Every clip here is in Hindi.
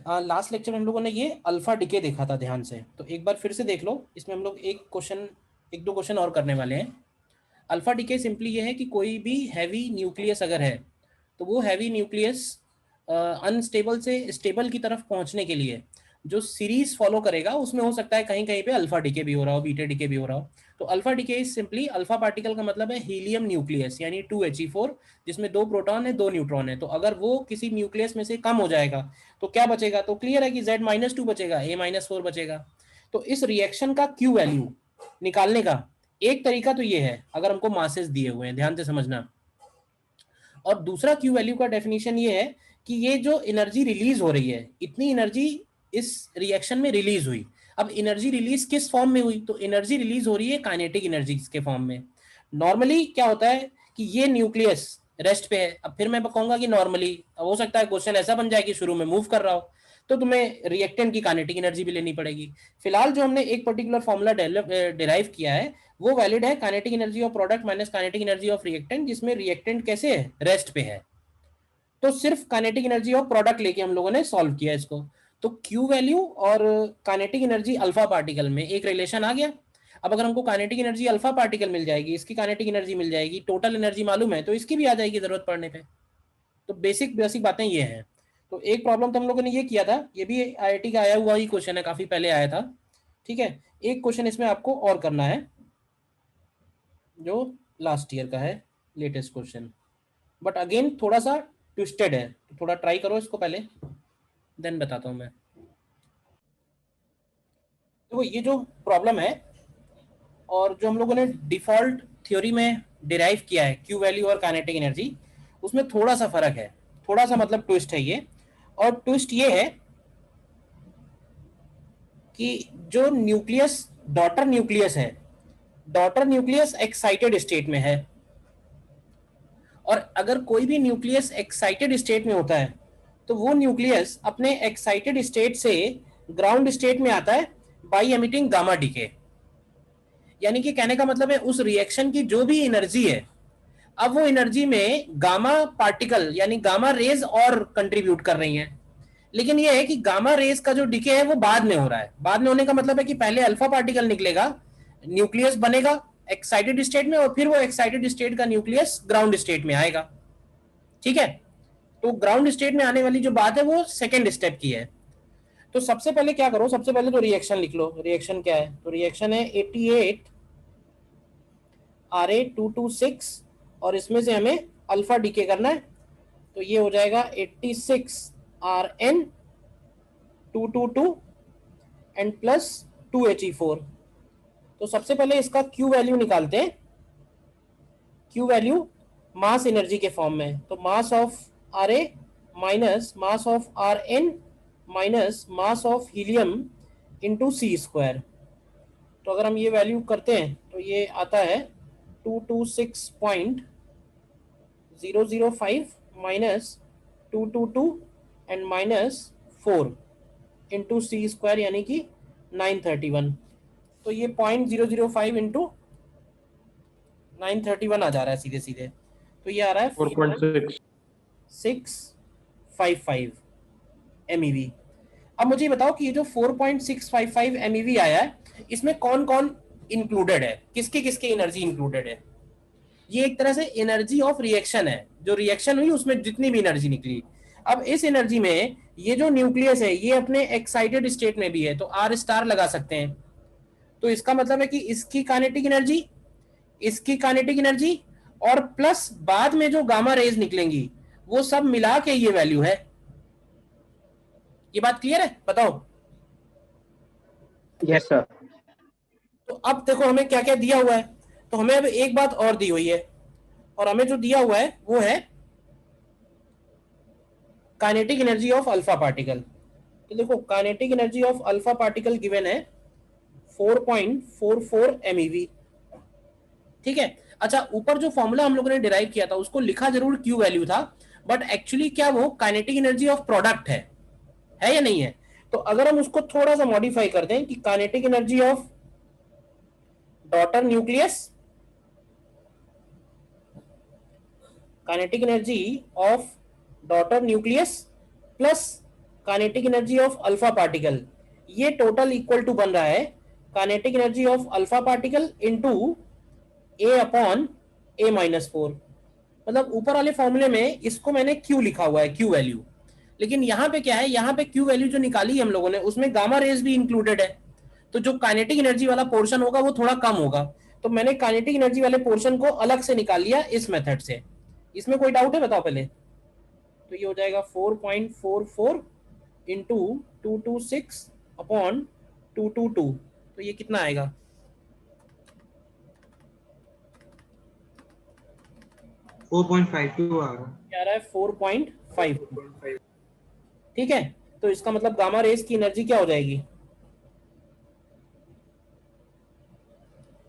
लास्ट लेक्चर में हम लोगों ने ये अल्फा डिके देखा था ध्यान से, तो एक बार फिर से देख लो। इसमें हम लोग एक दो क्वेश्चन और करने वाले हैं। अल्फा डिके सिंपली ये है कि कोई भी हैवी न्यूक्लियस अगर है तो वो हैवी न्यूक्लियस अनस्टेबल से स्टेबल की तरफ पहुंचने के लिए जो सीरीज फॉलो करेगा उसमें हो सकता है कहीं कहीं पे अल्फा डिके भी हो रहा हो, बीटा डिके भी हो रहा हो। तो alpha decay is simply, alpha particle का मतलब है हीलियम न्यूक्लियस यानी 2He4, जिसमें 2 प्रोटॉन है 2 न्यूट्रॉन है। तो अगर वो किसी न्यूक्लियस में से कम हो जाएगा तो क्या बचेगा? तो क्लियर है कि Z-2 बचेगा, A-4 बचेगा। तो इस रिएक्शन का क्यू वैल्यू निकालने का एक तरीका तो ये है, अगर हमको मासेस दिए हुए हैं, ध्यान से समझना। और दूसरा क्यू वैल्यू का डेफिनेशन ये है कि ये जो एनर्जी रिलीज हो रही है, इतनी एनर्जी इस रिएक्शन में रिलीज हुई। अब एनर्जी रिलीज किस फॉर्म में हुई? तो एनर्जी रिलीज हो रही है काइनेटिक एनर्जी के फॉर्म में। नॉर्मली क्या होता है कि ये न्यूक्लियस रेस्ट पे है। अब फिर मैं कहूंगा कि नॉर्मली हो सकता है क्वेश्चन ऐसा बन जाए कि शुरू में मूव कर रहा हो, तो तुम्हें रिएक्टेंट की काइनेटिक एनर्जी भी लेनी पड़ेगी। फिलहाल जो हमने एक पर्टिकुलर फॉर्मूला डिराइव किया है वो वैलिड है, kinetic energy of product minus kinetic energy of reactant, जिसमें रिएक्टेंट कैसे है? रेस्ट पे है। तो सिर्फ काइनेटिक एनर्जी ऑफ प्रोडक्ट लेके हम लोगों ने सॉल्व किया इसको। तो क्यू वैल्यू और काइनेटिक एनर्जी अल्फा पार्टिकल में एक रिलेशन आ गया। अब अगर हमको काइनेटिक एनर्जी अल्फा पार्टिकल मिल जाएगी, इसकी काइनेटिक एनर्जी मिल जाएगी, टोटल एनर्जी मालूम है, तो इसकी भी आ जाएगी जरूरत पड़ने पे। तो बेसिक बेसिक बातें ये हैं। तो एक प्रॉब्लम तो हम लोगों ने ये किया था, ये भी आईआईटी का आया हुआ ही क्वेश्चन है, काफी पहले आया था। ठीक है, एक क्वेश्चन इसमें आपको और करना है जो लास्ट ईयर का है, लेटेस्ट क्वेश्चन, बट अगेन थोड़ा सा ट्विस्टेड है, तो थोड़ा ट्राई करो इसको पहले, देन बताता हूं मैं। तो ये जो प्रॉब्लम है और जो हम लोगों ने डिफॉल्ट थ्योरी में डिराइव किया है क्यू वैल्यू और काइनेटिक एनर्जी, उसमें थोड़ा सा फर्क है, थोड़ा सा मतलब ट्विस्ट है ये। और ट्विस्ट ये है कि जो न्यूक्लियस, डॉटर न्यूक्लियस है, डॉटर न्यूक्लियस एक्साइटेड स्टेट में है। और अगर कोई भी न्यूक्लियस एक्साइटेड स्टेट में होता है तो वो न्यूक्लियस अपने एक्साइटेड स्टेट से ग्राउंड स्टेट में आता है बाई एमिटिंग गामा डीके। यानी कि कहने का मतलब है उस रिएक्शन की जो भी एनर्जी है, अब वो एनर्जी में गामा पार्टिकल यानी गामा रेज और कंट्रीब्यूट कर रही हैं। लेकिन ये है कि गामा रेज का जो डिके है वो बाद में हो रहा है। बाद में होने का मतलब है कि पहले अल्फा पार्टिकल निकलेगा, न्यूक्लियस बनेगा एक्साइटेड स्टेट में, और फिर वो एक्साइटेड स्टेट का न्यूक्लियस ग्राउंड स्टेट में आएगा। ठीक है, तो ग्राउंड स्टेट में आने वाली जो बात है वो सेकेंड स्टेप की है। तो सबसे पहले क्या करो, सबसे पहले तो रिएक्शन लिख लो। रिएक्शन क्या है? तो रिएक्शन है 88 Ra226, और इसमें से हमें अल्फा डीके करना है। तो ये हो जाएगा 86 Rn222 एंड प्लस 2He4। तो सबसे पहले इसका क्यू वैल्यू निकालते हैं। क्यू वैल्यू मास एनर्जी के फॉर्म में, तो mass of Ra minus mass of Rn minus mass of helium into c square. तो अगर हम ये वैल्यू करते हैं तो ये आता है 226.005 minus 222 and minus 4 into c square यानी कि 931। तो ये 0.005 इंटू 931 आ जा रहा है सीधे सीधे। तो ये आ रहा है 4.655 MeV। अब मुझे बताओ कि ये जो 4.655 MeV आया है, इसमें कौन कौन इंक्लूडेड है, किसकी किसकी एनर्जी इंक्लूडेड है? ये एक तरह से एनर्जी ऑफ रिएक्शन है, जो रिएक्शन हुई उसमें जितनी भी एनर्जी निकली। अब इस एनर्जी में ये जो न्यूक्लियस है ये अपने एक्साइटेड स्टेट में भी है, तो आर स्टार लगा सकते हैं। तो इसका मतलब है कि इसकी काइनेटिक एनर्जी, इसकी काइनेटिक एनर्जी, और प्लस बाद में जो गामा रेज निकलेंगी, वो सब मिला के ये वैल्यू है। ये बात क्लियर है? बताओ। Yes sir. तो अब देखो हमें क्या क्या दिया हुआ है। तो हमें अब एक बात और दी हुई है, और हमें जो दिया हुआ है वो है kinetic energy of alpha particle. तो देखो kinetic energy of alpha particle given है 4.44 MeV। ठीक है, अच्छा ऊपर जो फॉर्मूला हम लोगों ने डिराइव किया था उसको लिखा जरूर क्यू वैल्यू था, बट एक्चुअली क्या वो काइनेटिक एनर्जी ऑफ प्रोडक्ट है या नहीं है? तो अगर हम उसको थोड़ा सा मॉडिफाई कर दें कि kinetic energy of daughter nucleus, kinetic energy of daughter nucleus plus kinetic energy of alpha particle, ये टोटल इक्वल टू बन रहा है kinetic energy of alpha particle into A upon A minus 4। मतलब ऊपर वाले फॉर्मूले में इसको मैंने क्यू लिखा हुआ है, क्यू वैल्यू, लेकिन यहाँ पे क्या है, यहाँ पे क्यू वैल्यू जो निकाली है हम लोगों ने उसमें गामा रेज भी इंक्लूडेड है, तो जो काइनेटिक एनर्जी वाला पोर्शन होगा वो थोड़ा कम होगा, तो मैंने काइनेटिक एनर्जी वाले पोर्शन को अलग से निकाल लिया इस मेथड से। इसमें कोई डाउट है बताओ पहले? तो ये हो जाएगा 4.44 इंटू 226 अपॉन 222, तो ये कितना आएगा? 4.52 आ रहा है। क्या रहा है? 4.5। ठीक है, तो इसका मतलब गामा रेज की एनर्जी क्या हो जाएगी?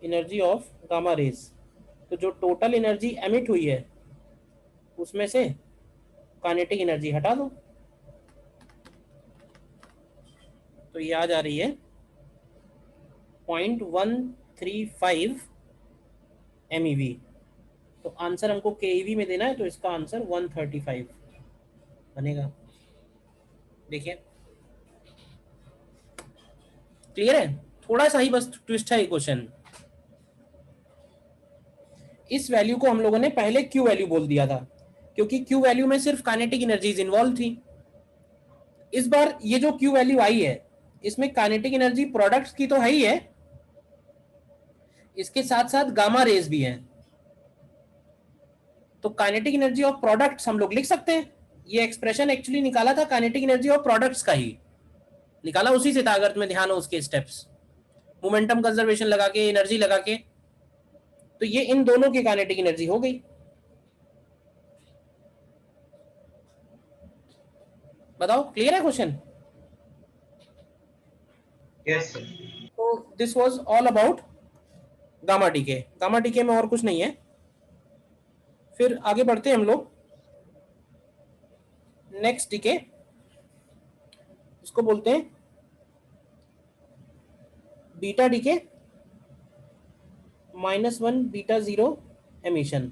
एनर्जी ऑफ गामा रेज, तो जो टोटल एनर्जी एमिट हुई है उसमें से काइनेटिक एनर्जी हटा दो, तो ये आ जा रही है 0.135 MeV। तो आंसर हमको KeV में देना है, तो इसका आंसर 135 बनेगा। देखिए क्लियर है? थोड़ा सा ही बस ट्विस्ट है ये क्वेश्चन। इस वैल्यू को हम लोगों ने पहले क्यू वैल्यू बोल दिया था, क्योंकि क्यू वैल्यू में सिर्फ काइनेटिक एनर्जीज इन्वॉल्व थी। इस बार ये जो क्यू वैल्यू आई है इसमें काइनेटिक एनर्जी प्रोडक्ट्स की तो है ही है, इसके साथ साथ गामा रेज भी है, तो काइनेटिक एनर्जी ऑफ प्रोडक्ट्स हम लोग लिख सकते हैं। ये एक्सप्रेशन एक्चुअली निकाला था काइनेटिक एनर्जी ऑफ प्रोडक्ट्स का ही, निकाला उसी से था, अगर तुम्हें ध्यान हो उसके स्टेप्स, मोमेंटम कंजर्वेशन लगा के, एनर्जी लगा के, तो ये इन दोनों की काइनेटिक एनर्जी हो गई। बताओ क्लियर है क्वेश्चन? Yes sir. तो this was all about gamma decay. Gamma decay में और कुछ नहीं है। फिर आगे बढ़ते हैं हम लोग, नेक्स्ट डीके, इसको बोलते हैं बीटा डीके -1 बीटा 0 एमिशन।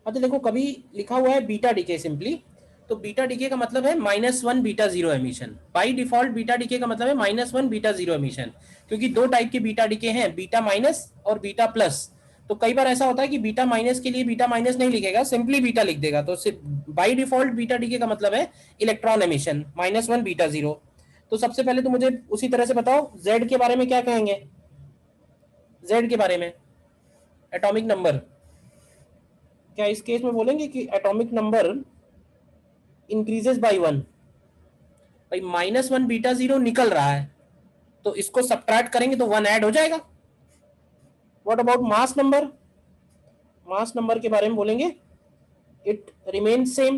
अच्छा देखो, कभी लिखा हुआ है बीटा डीके सिंपली, तो बीटा डीके का मतलब है -1 beta 0 emission. By default beta decay का मतलब है -1 बीटा 0 एमिशन, क्योंकि दो टाइप के बीटा डीके हैं, बीटा माइनस और बीटा प्लस। तो कई बार ऐसा होता है कि बीटा माइनस के लिए बीटा माइनस नहीं लिखेगा, सिंपली बीटा लिख देगा, तो सिर्फ बाई डिफॉल्ट बीटा डीके का मतलब है इलेक्ट्रॉन एमिशन -1 बीटा 0। तो सबसे पहले तो मुझे उसी तरह से बताओ जेड के बारे में क्या कहेंगे? जेड के बारे में एटॉमिक नंबर, क्या इस केस में बोलेंगे कि एटॉमिक नंबर इंक्रीजेस बाई 1? भाई -1 बीटा 0 निकल रहा है, तो इसको सब्ट्रैक्ट करेंगे तो 1 ऐड हो जाएगा। What about mass number? Mass number के बारे में बोलेंगे it remains same.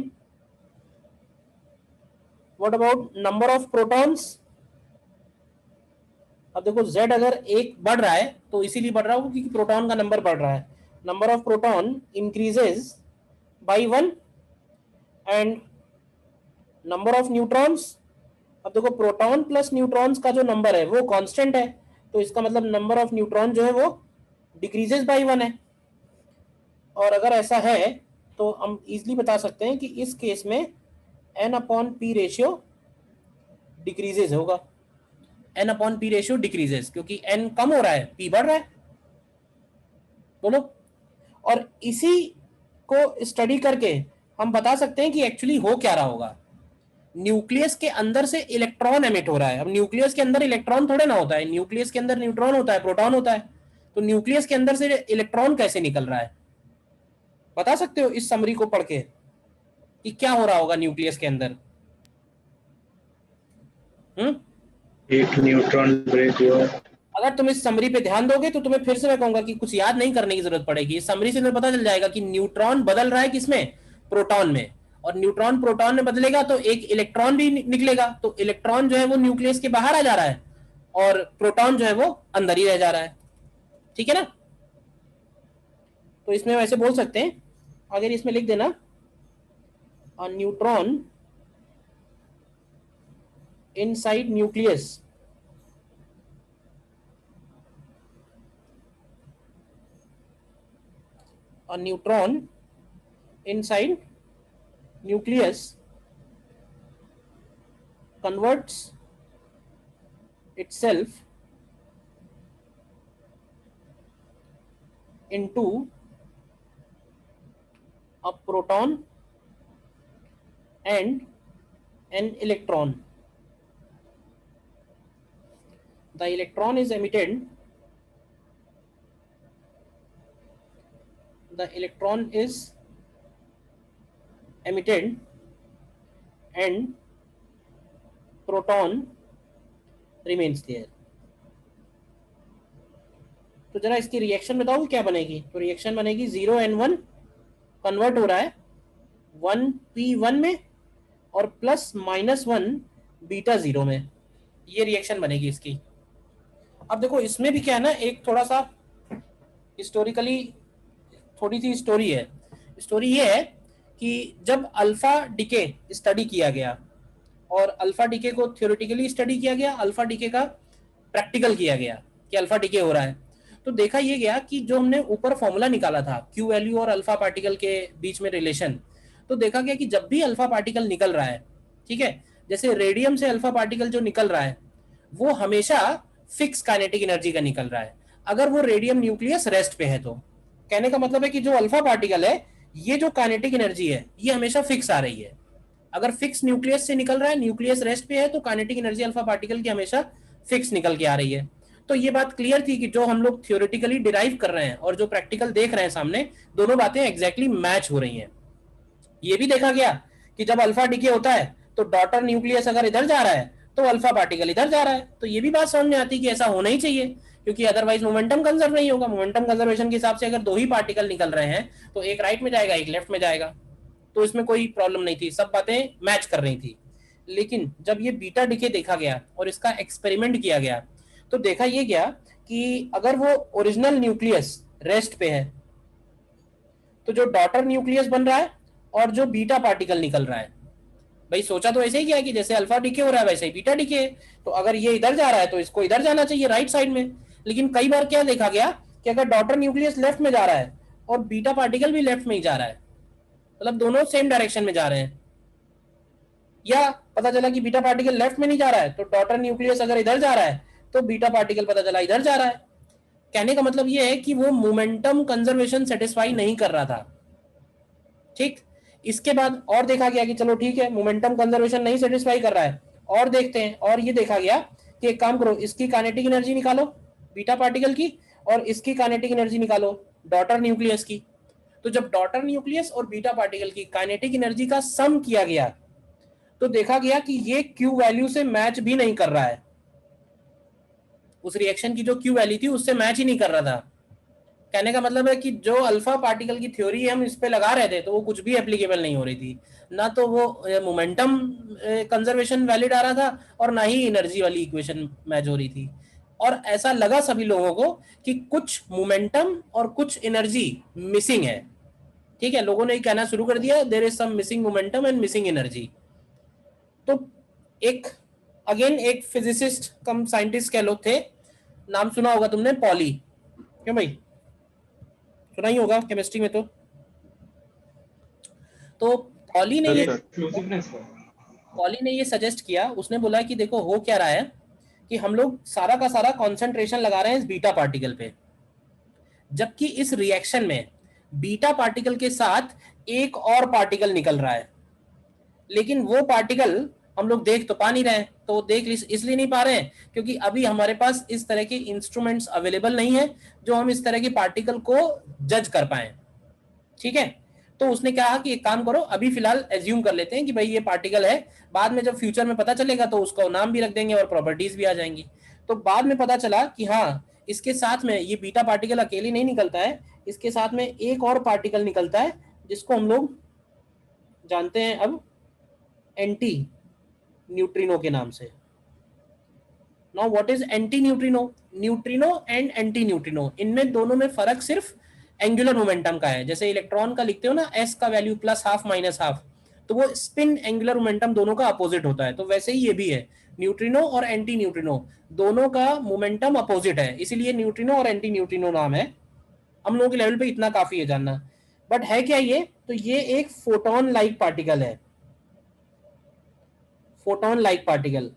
What about number of protons? अब देखो Z अगर एक बढ़ रहा है तो इसीलिए बढ़ रहा होगा क्योंकि प्रोटॉन का नंबर बढ़ रहा है। Number of proton increases by 1 and number of neutrons, अब देखो प्रोटॉन प्लस न्यूट्रॉन्स का जो नंबर है वो कांस्टेंट है, तो इसका मतलब नंबर ऑफ न्यूट्रॉन जो है वो डिक्रीजेस बाई 1 है। और अगर ऐसा है तो हम इजीली बता सकते हैं कि इस केस में n upon P ratio decreases होगा। n upon P ratio decreases क्योंकि n कम हो रहा है, p बढ़ रहा है। बोलो। और इसी को स्टडी करके हम बता सकते हैं कि एक्चुअली हो क्या रहा होगा। न्यूक्लियस के अंदर से इलेक्ट्रॉन एमिट हो रहा है। अब न्यूक्लियस के अंदर इलेक्ट्रॉन थोड़े ना होता है, न्यूक्लियस के अंदर न्यूट्रॉन होता है, प्रोटॉन होता है। तो न्यूक्लियस के अंदर से इलेक्ट्रॉन कैसे निकल रहा है? बता सकते हो इस समरी को पढ़ के कि क्या हो रहा होगा न्यूक्लियस के अंदर? एक न्यूट्रॉन ब्रेक हुआ। अगर तुम इस समरी पे ध्यान दोगे तो तुम्हें फिर से मैं कहूंगा कि कुछ याद नहीं करने की जरूरत पड़ेगी। इस समरी से तुम्हें पता चल जाएगा कि न्यूट्रॉन बदल रहा है किसमें? प्रोटॉन में। और न्यूट्रॉन प्रोटॉन में बदलेगा तो एक इलेक्ट्रॉन भी निकलेगा, तो इलेक्ट्रॉन जो है वो न्यूक्लियस के बाहर आ जा रहा है और प्रोटॉन जो है वो अंदर ही रह जा रहा है। ठीक है ना? तो इसमें वैसे बोल सकते हैं, अगर इसमें लिख देना neutron inside nucleus, a neutron inside nucleus converts itself into a proton and an electron. The electron is emitted. The electron is emitted and proton remains there. तो जरा इसकी रिएक्शन बताओ क्या बनेगी। तो रिएक्शन बनेगी 0n1 कन्वर्ट हो रहा है 1p1 में और +-1 बीटा 0 में, ये रिएक्शन बनेगी इसकी। अब देखो इसमें भी क्या है ना, एक थोड़ा सा हिस्टोरिकली थोड़ी सी स्टोरी है। स्टोरी ये है कि जब अल्फा डिके स्टडी किया गया और अल्फा डिके को थ्योरेटिकली स्टडी किया गया, अल्फा डिके का प्रैक्टिकल किया गया कि अल्फा डिके हो रहा है, तो देखा ये गया कि जो हमने ऊपर फॉर्मूला निकाला था क्यू वैल्यू और अल्फा पार्टिकल के बीच में रिलेशन, तो देखा गया कि जब भी अल्फा पार्टिकल निकल रहा है, ठीक है, जैसे रेडियम से अल्फा पार्टिकल जो निकल रहा है वो हमेशा फिक्स काइनेटिक एनर्जी का निकल रहा है, अगर वो रेडियम न्यूक्लियस रेस्ट पे है। तो कहने का मतलब है कि जो अल्फा पार्टिकल है ये जो काइनेटिक एनर्जी है ये हमेशा फिक्स आ रही है। अगर फिक्स न्यूक्लियस से निकल रहा है, न्यूक्लियस रेस्ट पे है, तो काइनेटिक एनर्जी अल्फा पार्टिकल की हमेशा फिक्स निकल के आ रही है। तो ये बात क्लियर थी कि जो हम लोग थ्योरेटिकली डिराइव कर रहे हैं और जो प्रैक्टिकल देख रहे हैं सामने, दोनों बातें एग्जैक्टली मैच हो रही हैं। ये भी देखा गया कि जब अल्फा डिके होता है तो डॉटर न्यूक्लियस अगर इधर जा रहा है तो अल्फा पार्टिकल इधर जा रहा है। तो ये भी बात समझ में आती है कि ऐसा होना ही चाहिए, क्योंकि अदरवाइज मोमेंटम कंजर्व नहीं होगा। मोमेंटम कंजर्वेशन के हिसाब से अगर दो ही पार्टिकल निकल रहे हैं तो एक राइट में जाएगा एक लेफ्ट में जाएगा, तो इसमें कोई प्रॉब्लम नहीं थी, सब बातें मैच कर रही थी। लेकिन जब ये बीटा डिके देखा गया और इसका एक्सपेरिमेंट किया गया तो देखा ये गया कि अगर वो ओरिजिनल न्यूक्लियस रेस्ट पे है तो जो डॉटर न्यूक्लियस बन रहा है और जो बीटा पार्टिकल निकल रहा है, भाई सोचा तो ऐसे ही किया कि जैसे अल्फा डिके हो रहा है वैसे ही बीटा डिके है, तो अगर ये इधर जा रहा है तो इसको इधर जाना चाहिए राइट साइड में। लेकिन कई बार क्या देखा गया कि अगर डॉटर न्यूक्लियस लेफ्ट में जा रहा है और बीटा पार्टिकल भी लेफ्ट में ही जा रहा है, मतलब दोनों सेम डायरेक्शन में जा रहे हैं, या पता चला कि बीटा पार्टिकल लेफ्ट में नहीं जा रहा है तो डॉटर न्यूक्लियस अगर इधर जा रहा है तो बीटा पार्टिकल पता चला इधर जा रहा है। कहने का मतलब ये है कि वो मोमेंटम कंजर्वेशन सेटिस्फाई नहीं कर रहा था। ठीक, इसके बाद और देखा गया कि चलो ठीक है मोमेंटम कंजर्वेशन नहीं सेटिस्फाई कर रहा है, और देखते हैं, और ये देखा गया कि एक काम करो, इसकी काइनेटिक एनर्जी निकालो बीटा पार्टिकल की और इसकी काइनेटिक एनर्जी निकालो डॉटर न्यूक्लियस की। तो जब डॉटर न्यूक्लियस और बीटा पार्टिकल की काइनेटिक एनर्जी का सम किया गया तो देखा गया कि ये क्यू वैल्यू से मैच भी नहीं कर रहा है, उस रिएक्शन की जो क्यू वैल्यू थी उससे मैच ही नहीं कर रहा था। कहने का मतलब है कि जो अल्फा पार्टिकल की थ्योरी हम इस पे लगा रहे थे तो वो कुछ भी एप्लीकेबल नहीं हो रही थी, ना तो वो मोमेंटम कंजर्वेशन वैलिड आ रहा था और ना ही एनर्जी वाली इक्वेशन मैच हो रही थी। और ऐसा लगा सभी लोगों को कि कुछ मोमेंटम और कुछ एनर्जी मिसिंग है। ठीक है, लोगों ने कहना शुरू कर दिया there is some missing momentum and missing energy. तो एक अगेन एक फिजिसिस्ट कम साइंटिस्ट कह लो थे, नाम सुना होगा तुमने, पॉली, क्यों भाई सुना ही होगा केमिस्ट्री में। तो पॉली ने ये सजेस्ट किया, उसने बोला कि देखो हो क्या रहा है कि हम लोग सारा का सारा कंसंट्रेशन लगा रहे हैं इस बीटा पार्टिकल पे, जबकि इस रिएक्शन में बीटा पार्टिकल के साथ एक और पार्टिकल निकल रहा है, लेकिन वो पार्टिकल हम लोग देख तो पा नहीं रहे हैं। तो देख इसलिए नहीं पा रहे हैं क्योंकि अभी हमारे पास इस तरह के इंस्ट्रूमेंट्स अवेलेबल नहीं है जो हम इस तरह के पार्टिकल को जज कर पाए। ठीक है, तो उसने कहा कि एक काम करो, अभी फिलहाल एज्यूम कर लेते हैं कि भाई ये पार्टिकल है, बाद में जब फ्यूचर में पता चलेगा तो उसका नाम भी रख देंगे और प्रॉपर्टीज भी आ जाएंगी। तो बाद में पता चला कि हाँ इसके साथ में ये बीटा पार्टिकल अकेले नहीं निकलता है, इसके साथ में एक और पार्टिकल निकलता है जिसको हम लोग जानते हैं अब एंटी न्यूट्रिनो के नाम से। Now what is anti neutrino? Neutrino and anti neutrino, इनमें दोनों में फर्क सिर्फ एंगुलर मोमेंटम का है। जैसे इलेक्ट्रॉन का लिखते हो ना एस का वैल्यू +½ -½ तो वो स्पिन एंगुलर मोमेंटम दोनों का अपोजिट होता है, तो वैसे ही ये भी है, न्यूट्रिनो और एंटी न्यूट्रिनो दोनों का मोमेंटम अपोजिट है, इसीलिए न्यूट्रिनो और एंटी न्यूट्रिनो नाम है। हम लोगों के लेवल पे इतना काफी है जानना। बट है क्या ये? तो ये एक फोटोन लाइक पार्टिकल है। Photon like particle.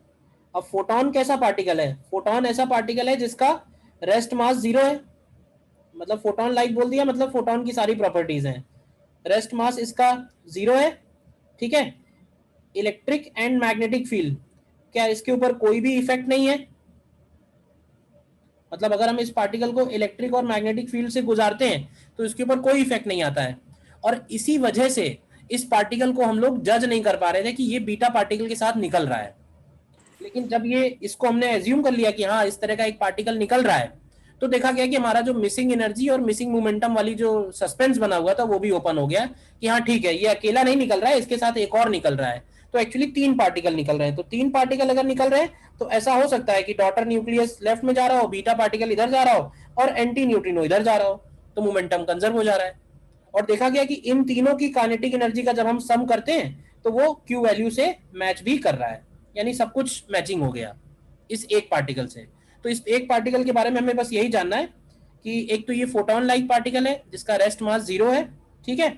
अब फोटोन कैसा पार्टिकल है? फोटोन ऐसा पार्टिकल है जिसका रेस्ट मास 0 है, मतलब फोटोन लाइक बोल दिया, मतलब फोटोन की सारी प्रॉपर्टीज हैं। रेस्ट मास इसका 0 है, ठीक है। इलेक्ट्रिक एंड मैग्नेटिक फील्ड, क्या इसके ऊपर कोई भी इफेक्ट नहीं है? मतलब अगर हम इस पार्टिकल को इलेक्ट्रिक और मैग्नेटिक फील्ड से गुजारते हैं तो इसके ऊपर कोई इफेक्ट नहीं आता है। और इसी वजह से इस पार्टिकल को हम लोग जज नहीं कर पा रहे थे कि ये बीटा पार्टिकल के साथ निकल रहा है। लेकिन जब ये इसको हमने एज्यूम कर लिया कि हाँ इस तरह का एक पार्टिकल निकल रहा है, तो देखा गया कि हमारा जो मिसिंग एनर्जी और मिसिंग मोमेंटम वाली जो सस्पेंस बना हुआ था वो भी ओपन हो गया कि हाँ ठीक है, ये अकेला नहीं निकल रहा है, इसके साथ एक और निकल रहा है। तो एक्चुअली 3 पार्टिकल निकल रहे हैं। तो 3 पार्टिकल अगर निकल रहे हैं तो ऐसा हो सकता है कि डॉटर न्यूक्लियस लेफ्ट में जा रहा हो, बीटा पार्टिकल इधर जा रहा हो और एंटी न्यूट्रिनो इधर जा रहा हो, तो मोमेंटम कंजर्व हो जा रहा है। और देखा गया कि इन तीनों की काइनेटिक एनर्जी का जब हम सम करते हैं तो वो क्यू वैल्यू से मैच भी कर रहा है, यानी सब कुछ मैचिंग हो गया इस एक पार्टिकल से। तो इस एक पार्टिकल के बारे में हमें बस यही जानना है कि एक तो ये फोटोन लाइक पार्टिकल है जिसका रेस्ट मास 0 है, ठीक है।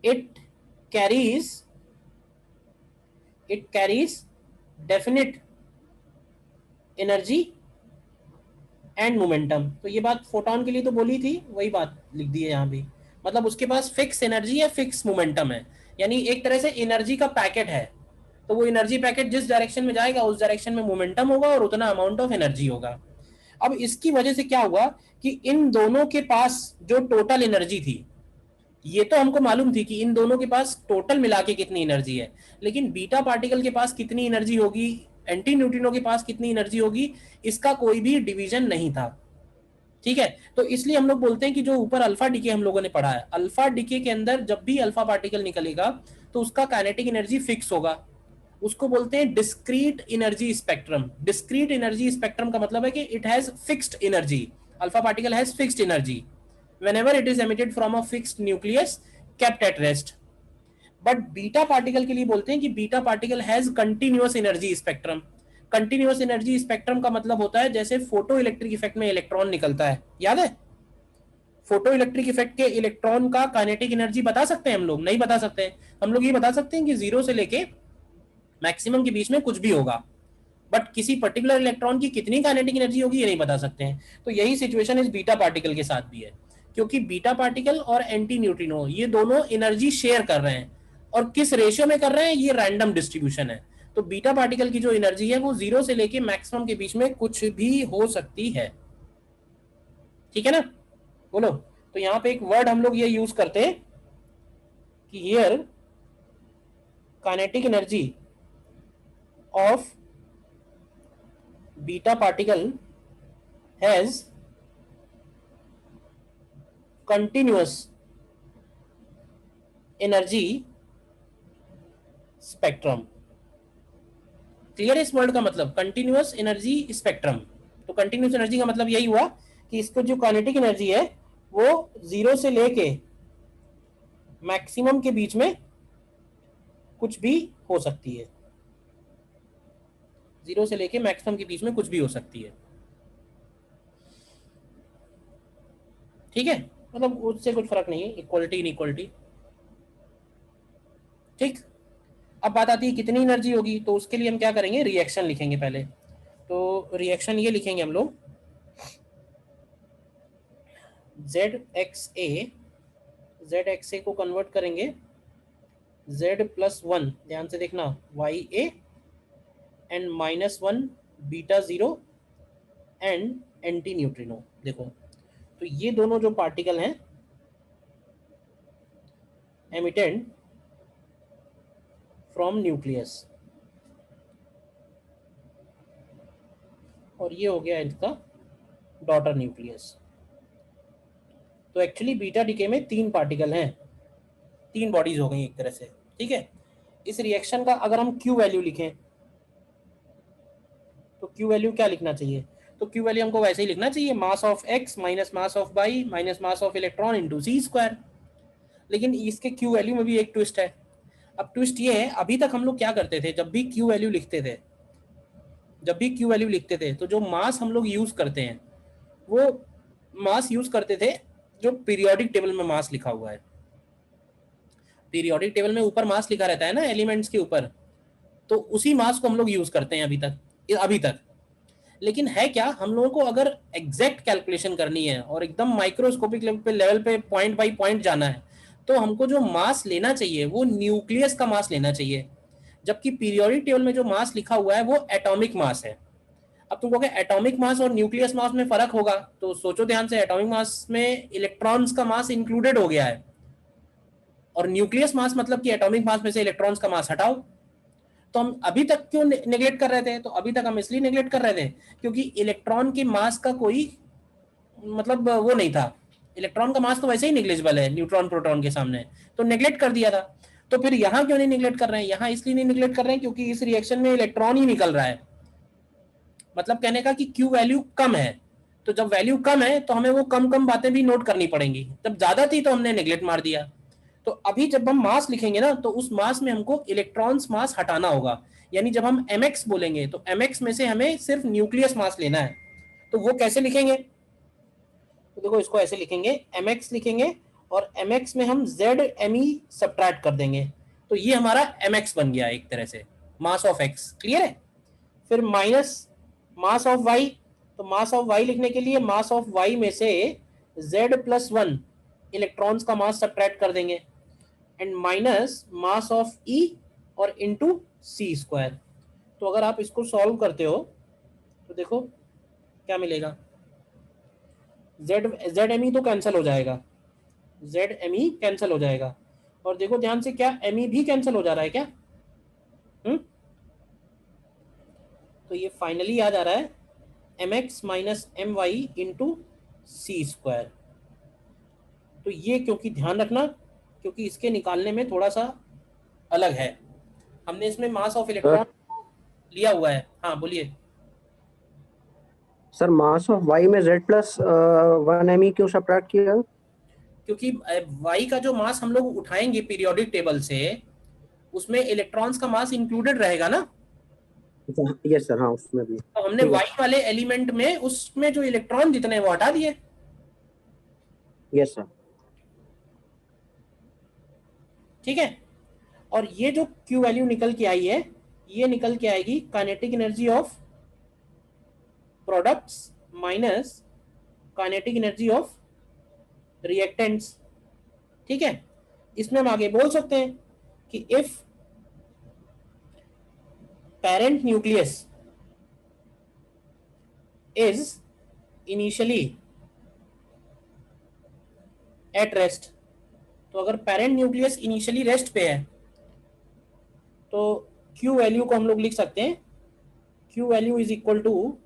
It carries definite energy and momentum. तो ये बात फोटोन के लिए तो बोली थी, वही बात लिख दी है यहाँ भी। मतलब उसके पास फिक्स एनर्जी है, फिक्स मोमेंटम है, यानी एक तरह से एनर्जी का पैकेट है। तो वो एनर्जी पैकेट जिस डायरेक्शन में जाएगा उस डायरेक्शन में मोमेंटम होगा और उतना अमाउंट ऑफ एनर्जी होगा। अब इसकी वजह से क्या हुआ कि इन दोनों के पास जो टोटल एनर्जी थी, ये तो हमको मालूम थी कि इन दोनों के पास टोटल मिला के कितनी एनर्जी है, लेकिन बीटा पार्टिकल के पास कितनी एनर्जी होगी, एंटी न्यूट्रिनो के पास कितनी एनर्जी होगी, इसका कोई भी डिवीजन नहीं था, ठीक है। तो इसलिए हम लोग बोलते हैं कि जो ऊपर अल्फा डीके हम लोगों ने पढ़ा है, अल्फा डीके के अंदर जब भी अल्फा पार्टिकल निकलेगा तो उसका काइनेटिक एनर्जी फिक्स होगा। उसको बोलते हैं discrete energy spectrum. Discrete energy spectrum का मतलब है कि it has fixed energy, alpha particle has fixed energy whenever it is emitted from a fixed nucleus kept at rest। But beta particle के लिए बोलते हैं कि beta particle has continuous energy spectrum. Continuous energy spectrum का मतलब होता है जैसे फोटो इलेक्ट्रिक इफेक्ट में इलेक्ट्रॉन निकलता है, याद है? फोटो इलेक्ट्रिक इफेक्ट के इलेक्ट्रॉन का काइनेटिक एनर्जी बता सकते हैं हम लोग? नहीं बता सकते। हम लोग ये बता सकते हैं कि 0 से लेके मैक्सिमम के बीच में कुछ भी होगा, बट किसी पर्टिकुलर इलेक्ट्रॉन की कितनी काइनेटिक एनर्जी होगी ये नहीं बता सकते हैं। तो यही सिचुएशन इस बीटा पार्टिकल के साथ भी है, क्योंकि बीटा पार्टिकल और एंटी न्यूट्रिनो ये दोनों एनर्जी शेयर कर रहे हैं, और किस रेशियो में कर रहे हैं ये रैंडम डिस्ट्रीब्यूशन है। तो बीटा पार्टिकल की जो एनर्जी है वो 0 से लेके मैक्सिमम के बीच में कुछ भी हो सकती है, ठीक है ना? बोलो। तो यहाँ पे एक वर्ड हम लोग ये यूज करते हैं कि here kinetic energy of beta particle has continuous energy spectrum. Clear है इस वर्ड का मतलब? Continuous energy spectrum. तो कंटिन्यूअस एनर्जी का मतलब यही हुआ कि इसको जो काइनेटिक एनर्जी है वो 0 से लेके मैक्सिमम के बीच में कुछ भी हो सकती है। 0 से लेके मैक्सिमम के बीच में कुछ भी हो सकती है, ठीक है। मतलब उससे कुछ फर्क नहीं है, इक्वलिटी इनइक्वलिटी, ठीक। अब बात आती है कितनी एनर्जी होगी, तो उसके लिए हम क्या करेंगे, रिएक्शन लिखेंगे पहले। तो रिएक्शन ये लिखेंगे हम लोग, ZXA को कन्वर्ट करेंगे Z+1, ध्यान से देखना, YA and -1 beta 0 and anti neutrino. देखो तो ये दोनों जो पार्टिकल हैं एमिटेड फ्रॉम न्यूक्लियस, और ये हो गया इसका डॉटर न्यूक्लियस। तो एक्चुअली बीटा डीके में 3 पार्टिकल हैं, 3 बॉडीज हो गई एक तरह से, ठीक है। इस रिएक्शन का अगर हम क्यू वैल्यू लिखें तो क्यू वैल्यू क्या लिखना चाहिए? तो क्यू वैल्यू हमको वैसे ही लिखना चाहिए, mass of x minus mass of y minus mass of electron into c square. लेकिन इसके क्यू वैल्यू में भी एक ट्विस्ट है। अब ट्विस्ट ये है, अभी तक हम लोग क्या करते थे, जब भी क्यू वैल्यू लिखते थे तो जो मास हम लोग यूज करते हैं वो मास यूज करते थे जो पीरियोडिक टेबल में मास लिखा हुआ है। पीरियोडिक टेबल में ऊपर मास लिखा रहता है ना एलिमेंट्स के ऊपर, तो उसी मास को हम लोग यूज करते हैं अभी तक। लेकिन है क्या, हम लोगों को अगर एग्जैक्ट कैलकुलेशन करनी है और एकदम माइक्रोस्कोपिक लेवल पे पॉइंट बाई पॉइंट जाना है, तो हमको जो मास लेना चाहिए वो न्यूक्लियस का मास लेना चाहिए, जबकि पीरियोडिक टेबल में जो मास लिखा हुआ है वो एटॉमिक मास है। अब तुम कहोगे एटॉमिक मास और न्यूक्लियस मास में फर्क होगा, तो सोचो ध्यान से, एटॉमिक मास में इलेक्ट्रॉन्स का मास इंक्लूडेड हो गया है, और न्यूक्लियस मास मतलब कि एटॉमिक मास में से इलेक्ट्रॉन्स का मास हटाओ। तो हम अभी तक क्यों नेग्लेक्ट कर रहे थे, तो अभी तक हम इसलिए नेग्लेक्ट कर रहे थे क्योंकि इलेक्ट्रॉन के मास का कोई मतलब वो नहीं था। इलेक्ट्रॉन का मास तो वैसे ही निग्लिजिबल है न्यूट्रॉन प्रोटॉन के सामने, तो नेग्लेक्ट कर दिया था। तो फिर यहाँ क्यों नहीं निग्लेक्ट कर रहे हैं, यहाँ इसलिए नहीं निग्लेक्ट कर रहे हैं क्योंकि इस रिएक्शन में इलेक्ट्रॉन ही निकल रहा है, मतलब कहने का कि क्यू वैल्यू कम है। तो जब वैल्यू कम है तो हमें वो कम कम बातें भी नोट करनी पड़ेंगी, जब ज्यादा थी तो हमने नेग्लेक्ट मार दिया। तो अभी जब हम मास लिखेंगे ना, तो उस मास में हमको इलेक्ट्रॉन्स मास हटाना होगा, यानी जब हम mx बोलेंगे तो mx में से हमें सिर्फ न्यूक्लियस मास लेना है। तो वो कैसे लिखेंगे, तो देखो इसको ऐसे लिखेंगे, mx लिखेंगे और mx में हम zme सब्ट्रैक्ट कर देंगे, तो ये हमारा mx बन गया एक तरह से, मास ऑफ x। क्लियर है। फिर माइनस मास ऑफ y, तो मास ऑफ y लिखने के लिए मास ऑफ y में से z+1 इलेक्ट्रॉन्स का मास सब्ट्रैक्ट कर देंगे, and minus mass of E और इंटू c²। तो अगर आप इसको सॉल्व करते हो तो देखो क्या मिलेगा, ZME तो कैंसिल हो जाएगा, ZME कैंसिल हो जाएगा, और देखो ध्यान से, क्या Me भी कैंसिल हो जा रहा है क्या? तो ये फाइनली आ जा रहा है mx minus my into c²। तो ये क्योंकि ध्यान रखना, क्योंकि इसके निकालने में थोड़ा सा अलग है, हमने इसमें मास ऑफ इलेक्ट्रॉन लिया हुआ है। हाँ बोलिए सर, मास ऑफ वाई में Z+1 me क्यों सब्ट्रैक्ट किया? क्योंकि वाई का जो मास हम लोग उठाएंगे पीरियोडिक टेबल से, उसमें इलेक्ट्रॉन्स का मास इंक्लूडेड रहेगा ना। यस सर, हाँ उसमें भी। तो हमने वाई वाले एलिमेंट में उसमें जो इलेक्ट्रॉन जितने हैं वो हटा दिए। Yes sir. ठीक है, और ये जो Q वैल्यू निकल के आई है, ये निकल के आएगी kinetic energy of products minus kinetic energy of reactants. ठीक है, इसमें हम आगे बोल सकते हैं कि if parent nucleus is initially at rest, तो अगर पेरेंट न्यूक्लियस इनिशियली रेस्ट पे है तो Q वैल्यू को हम लोग लिख सकते हैं, Q value is equal to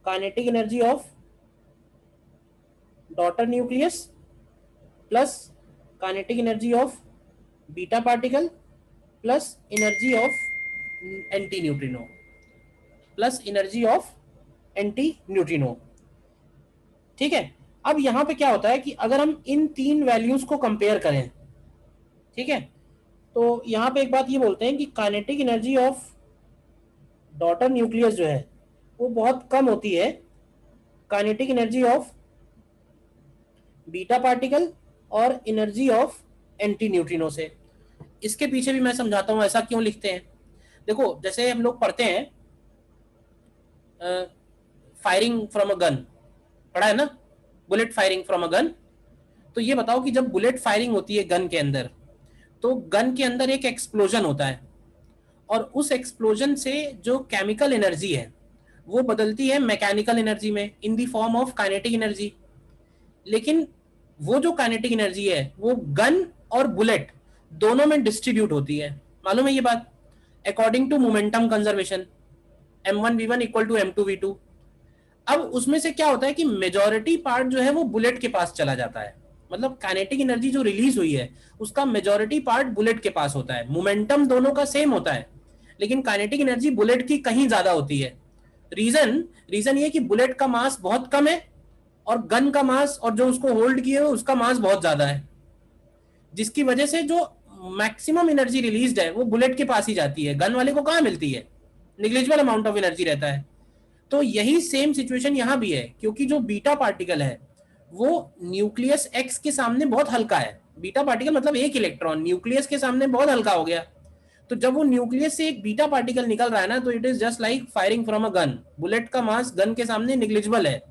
kinetic energy of daughter nucleus plus kinetic energy of beta particle plus energy of anti neutrino plus energy of anti neutrino. ठीक है, अब यहां पे क्या होता है कि अगर हम इन तीन वैल्यूज को कंपेयर करें, ठीक है, तो यहां पे एक बात ये बोलते हैं कि kinetic energy of daughter nucleus जो है वो बहुत कम होती है kinetic energy of beta particle और एनर्जी ऑफ एंटी न्यूट्रिनो से। इसके पीछे भी मैं समझाता हूं ऐसा क्यों लिखते हैं। देखो जैसे हम लोग पढ़ते हैं फायरिंग फ्रॉम अ गन, पढ़ा है ना, bullet firing from a gun. तो ये बताओ कि जब बुलेट फायरिंग होती है गन के अंदर, तो गन के अंदर एक एक्सप्लोजन होता है, और उस एक्सप्लोजन से जो केमिकल एनर्जी है वो बदलती है मैकेनिकल एनर्जी में in the form of kinetic energy. लेकिन वो जो काइनेटिक एनर्जी है वो गन और बुलेट दोनों में डिस्ट्रीब्यूट होती है, मालूम है ये बात, according to momentum conservation, m1v1 equal to m2v2। अब उसमें से क्या होता है कि मेजॉरिटी पार्ट जो है वो बुलेट के पास चला जाता है, मतलब काइनेटिक एनर्जी जो रिलीज हुई है उसका मेजॉरिटी पार्ट बुलेट के पास होता है। मोमेंटम दोनों का सेम होता है, लेकिन काइनेटिक एनर्जी बुलेट की कहीं ज्यादा होती है। रीजन ये कि बुलेट का मास बहुत कम है और गन का मास और जो उसको होल्ड किए हो उसका मास बहुत ज्यादा है, जिसकी वजह से जो मैक्सिमम एनर्जी रिलीज्ड है वो बुलेट के पास ही जाती है, गन वाले को कहाँ मिलती है, निग्लिजिबल अमाउंट ऑफ एनर्जी रहता है। तो यही सेम सिचुएशन यहां भी है, क्योंकि जो बीटा पार्टिकल है वो न्यूक्लियस एक्स के सामने बहुत हल्का है, बीटा पार्टिकल मतलब एक इलेक्ट्रॉन न्यूक्लियस के सामने बहुत हल्का हो गया। तो जब वो न्यूक्लियस से एक बीटा पार्टिकल निकल रहा है ना, तो it is just like firing from a gun. Bullet का मास गन के सामने निग्लिजिबल है।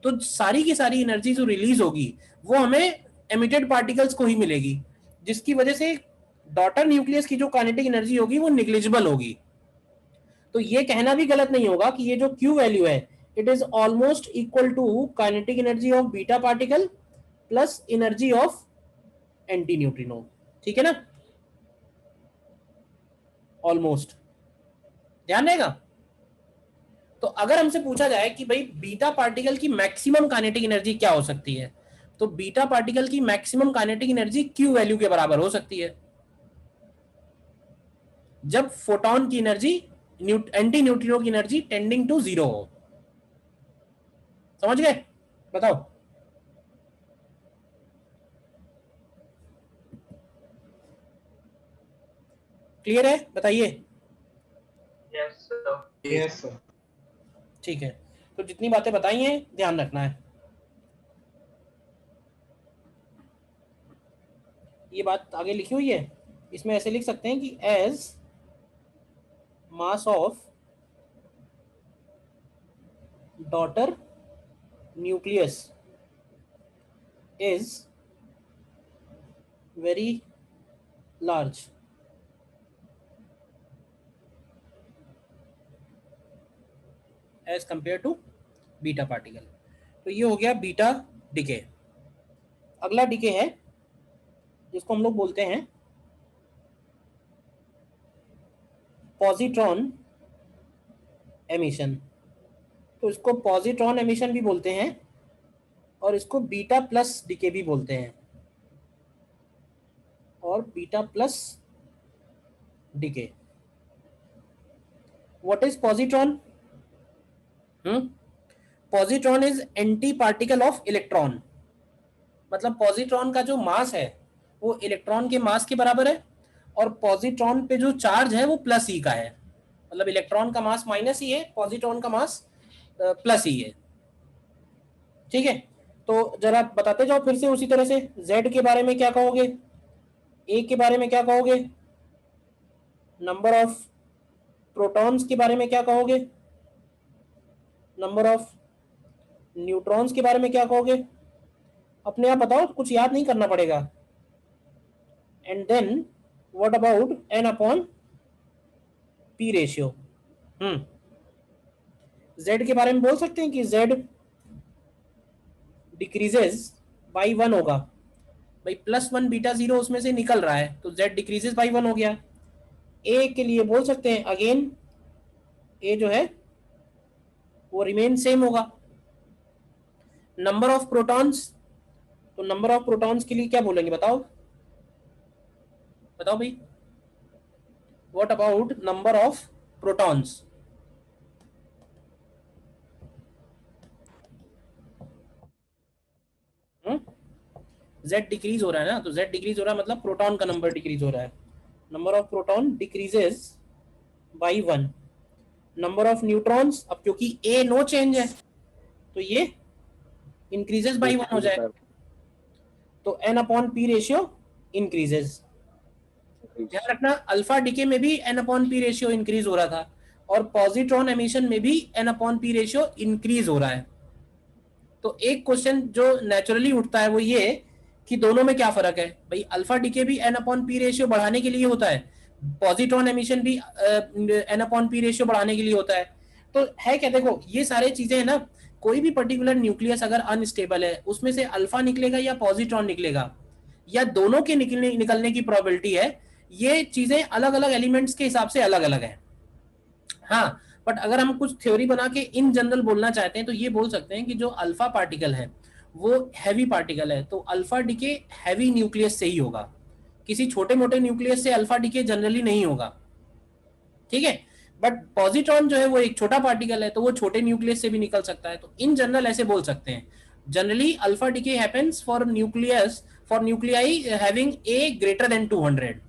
तो सारी की सारी एनर्जी जो रिलीज होगी वो हमें एमिटेड पार्टिकल्स को ही मिलेगी, जिसकी वजह से डॉटर न्यूक्लियस की जो काइनेटिक एनर्जी होगी वो निग्लिजिबल होगी। तो ये कहना भी गलत नहीं होगा कि ये जो Q वैल्यू है it is almost equal to kinetic energy of beta particle plus energy of anti neutrino. ठीक है ना, ऑलमोस्ट, ध्यान रहेगा। तो अगर हमसे पूछा जाए कि भाई बीटा पार्टिकल की मैक्सिमम काइनेटिक एनर्जी क्या हो सकती है, तो बीटा पार्टिकल की maximum kinetic energy Q value के बराबर हो सकती है, जब फोटोन की एनर्जी एंटी न्यूट्रिनो की एनर्जी टेंडिंग टू 0 हो। समझ गए? बताओ। क्लियर है? बताइए। Yes sir. ठीक है, तो जितनी बातें बताई हैं ध्यान रखना है। ये बात आगे लिखी हुई है, इसमें ऐसे लिख सकते हैं कि as mass of daughter nucleus is very large, as compare to beta particle. तो ये हो गया बीटा डिके। अगला डिके है जिसको हम लोग बोलते हैं पॉजिट्रॉन एमिशन। तो इसको पॉजिट्रॉन एमिशन भी बोलते हैं और इसको बीटा प्लस डिके भी बोलते हैं, और beta plus decay. What is positron? Positron is anti particle of electron. मतलब पॉजिट्रॉन का जो मास है वो इलेक्ट्रॉन के मास के बराबर है, और पॉजिट्रॉन पे जो चार्ज है वो प्लस ई का है। मतलब इलेक्ट्रॉन का मास माइनस ई है, पॉजिट्रॉन का मास प्लस ई है। ठीक है, तो जरा बताते जाओ फिर से उसी तरह से। Z के बारे में क्या कहोगे? A के बारे में क्या कहोगे? नंबर ऑफ प्रोटॉन्स के बारे में क्या कहोगे? नंबर ऑफ न्यूट्रॉन्स के बारे में क्या कहोगे? अपने आप बताओ, कुछ याद नहीं करना पड़ेगा। And then what about N upon P ratio? Z के बारे में बोल सकते हैं कि Z डिक्रीजेस बाई 1 होगा। भाई +1 बीटा 0 उसमें से निकल रहा है, तो Z डिक्रीजेस बाई 1 हो गया। A के लिए बोल सकते हैं अगेन A जो है वो रिमेन सेम होगा। नंबर ऑफ प्रोटॉन्स, तो नंबर ऑफ प्रोटॉन्स के लिए क्या बोलेंगे? बताओ बताओ भाई, what about number of protons? Z decrease हो रहा है ना, तो Z डिक्रीज हो रहा है मतलब प्रोटॉन का नंबर डिक्रीज हो रहा है। Number of proton decreases by 1। Number of neutrons, अब क्योंकि A नो चेंज है तो ये इंक्रीजेस बाई 1 हो जाएगा, तो N upon P ratio increases. ध्यान रखना अल्फा डिके में भी N upon P ratio increase हो रहा था, और पॉजिट्रॉन एमिशन में भी N upon P ratio increase हो रहा है। तो एक क्वेश्चन जो नेचुरली उठता है वो ये कि दोनों में क्या फर्क है? भाई अल्फा डिके भी N अपॉन P रेशियो बढ़ाने के लिए होता है, पॉजिट्रॉन एमिशन भी N अपॉन P रेशियो बढ़ाने के लिए होता है। तो है क्या, देखो ये सारे चीजें है ना, कोई भी पर्टिकुलर न्यूक्लियस अगर अनस्टेबल है उसमें से अल्फा निकलेगा या पॉजिट्रॉन निकलेगा या दोनों के निकलने की प्रोबेबिलिटी है, ये चीजें अलग अलग एलिमेंट्स के हिसाब से अलग अलग है। हाँ, बट अगर हम कुछ थ्योरी बना के इन जनरल बोलना चाहते हैं तो ये बोल सकते हैं कि जो अल्फा पार्टिकल है वो हैवी पार्टिकल है, तो अल्फा डिके हैवी न्यूक्लियस से ही होगा, किसी छोटे मोटे न्यूक्लियस से अल्फा डिके जनरली नहीं होगा। ठीक है, बट पॉजिट्रॉन जो है वो एक छोटा पार्टिकल है तो वो छोटे न्यूक्लियस से भी निकल सकता है। तो इन जनरल ऐसे बोल सकते हैं, generally alpha decay happens for nuclei having a greater than 200,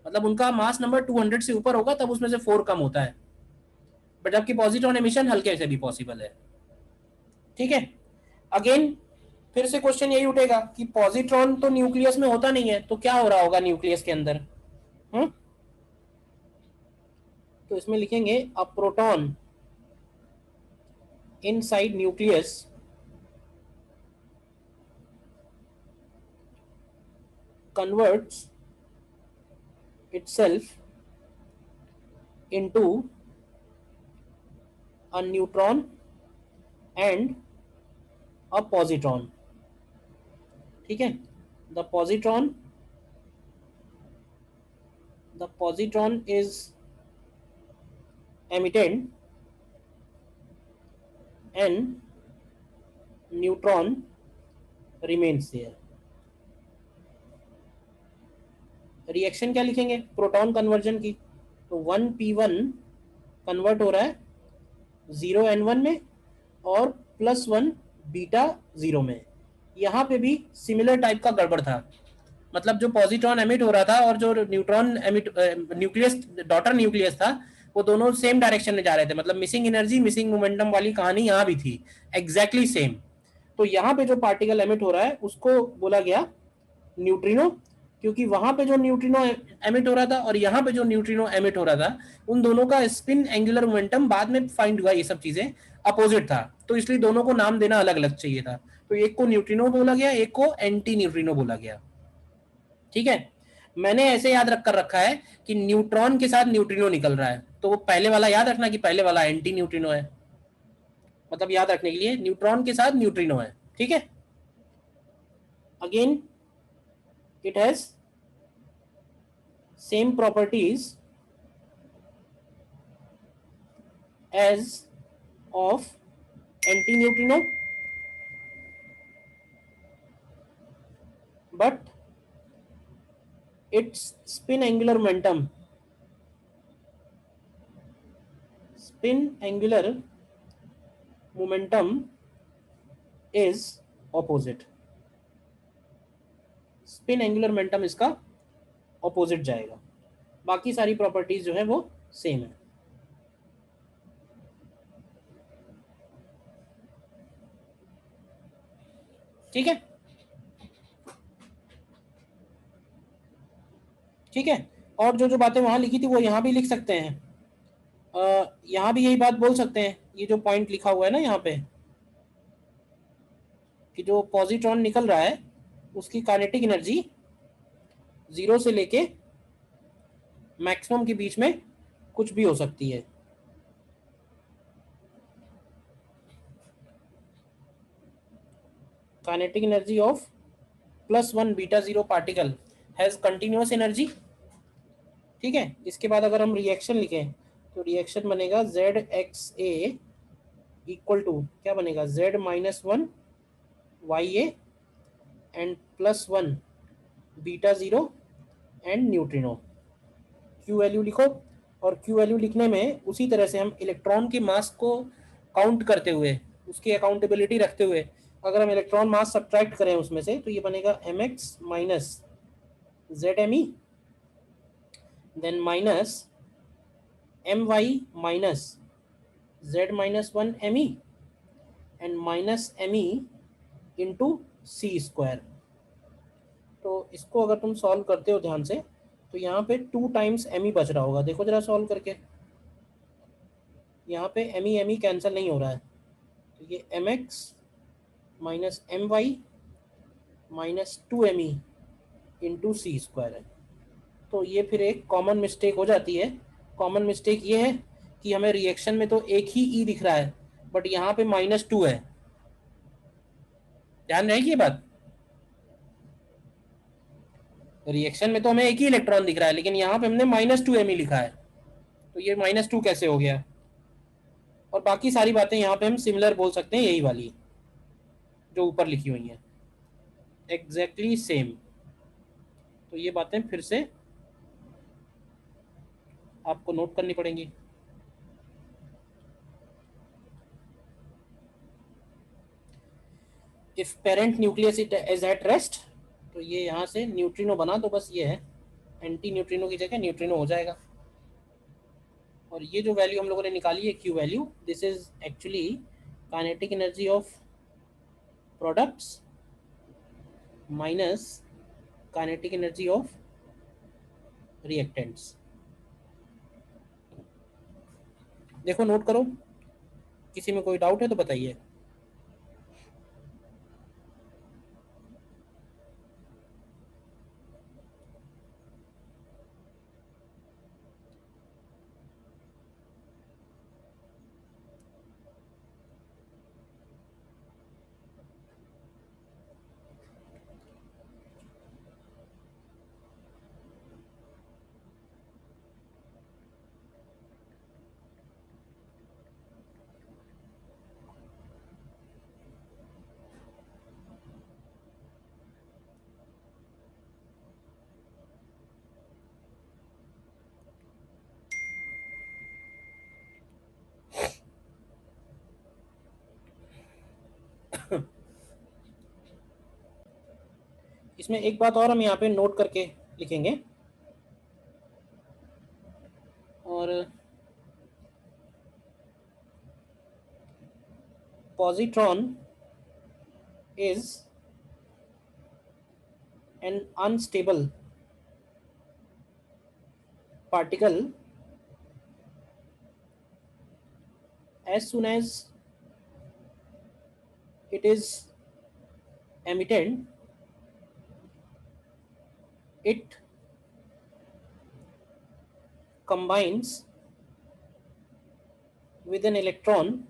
मतलब उनका मास नंबर 200 से ऊपर होगा तब उसमें से 4 कम होता है, बट जबकि पॉजिट्रॉन एमिशन हल्के से भी पॉसिबल है। ठीक है, अगेन फिर से क्वेश्चन यही उठेगा कि पॉजिट्रॉन तो न्यूक्लियस में होता नहीं है, तो क्या हो रहा होगा न्यूक्लियस के अंदर? तो इसमें लिखेंगे a proton inside nucleus converts itself into a neutron and a positron. ठीक है, the positron is emitted and neutron remains there. Reaction क्या लिखेंगे प्रोटॉन कन्वर्जन की? तो 1p1 कन्वर्ट हो रहा है 0n1 में और +1 बीटा 0 में। यहाँ पे भी सिमिलर टाइप का गड़बड़ था, मतलब जो पॉजिट्रॉन एमिट हो रहा था और जो neutron emit nucleus daughter nucleus था, वो दोनों सेम डायरेक्शन में जा रहे थे। मतलब मिसिंग एनर्जी मिसिंग मोमेंटम वाली कहानी यहाँ भी थी, एग्जैक्टली सेम। तो यहाँ पे जो पार्टिकल एमिट हो रहा है उसको बोला गया न्यूट्रिनो, क्योंकि वहां पे जो न्यूट्रिनो एमिट हो रहा था और यहाँ पे जो न्यूट्रिनो एमिट हो रहा था, उन दोनों का स्पिन एंगुलर मोमेंटम बाद में फाइंड हुआ, ये सब चीजें अपोजिट था, तो इसलिए दोनों को नाम देना अलग अलग चाहिए था। तो एक को न्यूट्रिनो बोला गया, एक को एंटी न्यूट्रिनो बोला गया। ठीक है, मैंने ऐसे याद रख कर रखा है कि न्यूट्रॉन के साथ न्यूट्रिनो निकल रहा है, तो वो पहले वाला याद रखना कि पहले वाला एंटी न्यूट्रिनो है, मतलब याद रखने के लिए न्यूट्रॉन के साथ न्यूट्रिनो है। ठीक है, again it has same properties as of antineutrino, but its spin angular momentum is opposite. Spin angular momentum इसका ऑपोजिट जाएगा, बाकी सारी प्रॉपर्टीज जो है वो सेम है। ठीक है, ठीक है, और जो जो बातें वहां लिखी थी वो यहाँ भी लिख सकते हैं, यहाँ भी यही बात बोल सकते हैं। ये जो पॉइंट लिखा हुआ है ना यहाँ पे कि जो पॉजिट्रॉन निकल रहा है उसकी काइनेटिक एनर्जी 0 से लेके मैक्सिमम के बीच में कुछ भी हो सकती है। Kinetic energy of +1 beta 0 particle has continuous energy. ठीक है, इसके बाद अगर हम रिएक्शन लिखें तो रिएक्शन बनेगा ZXA इक्वल टू क्या बनेगा, Z-1 YA and +1 beta 0 and neutrino. Q value लिखो, और क्यू वैल्यू लिखने में उसी तरह से हम इलेक्ट्रॉन के मास को काउंट करते हुए, उसकी अकाउंटेबिलिटी रखते हुए, अगर हम इलेक्ट्रॉन मास सब्ट्रैक्ट करें उसमें से, तो ये बनेगा mx minus ZME then minus my minus Z-1 ME and minus ME into C²। तो इसको अगर तुम सॉल्व करते हो ध्यान से तो यहाँ पे 2 टाइम्स ME बच रहा होगा। देखो जरा सॉल्व करके, यहाँ पे ME कैंसिल नहीं हो रहा है, तो ये mx minus my minus 2ME into C² है। तो ये फिर एक कॉमन मिस्टेक हो जाती है। कॉमन मिस्टेक ये है कि हमें रिएक्शन में तो एक ही E दिख रहा है, बट यहाँ पे -2 है। ध्यान रहेगी ये बात, रिएक्शन में तो हमें एक ही इलेक्ट्रॉन दिख रहा है, लेकिन यहाँ पे हमने -2ME लिखा है, तो ये -2 कैसे हो गया? और बाकी सारी बातें यहाँ पे हम सिमिलर बोल सकते हैं, यही वाली जो ऊपर लिखी हुई हैं, एग्जैक्टली सेम। तो ये बातें फिर से आपको नोट करनी पड़ेंगी। If parent nucleus is at rest, तो ये यहाँ से न्यूट्रिनो बना, तो बस ये है एंटी न्यूट्रिनो की जगह न्यूट्रिनो हो जाएगा। और ये जो वैल्यू हम लोगों ने निकाली है Q value, this is actually kinetic energy of products minus kinetic energy of reactants. देखो नोट करो, किसी में कोई डाउट है तो बताइए। इसमें एक बात और हम यहाँ पे नोट करके लिखेंगे, और positron is an unstable particle as soon as it is emitted. It combines with an electron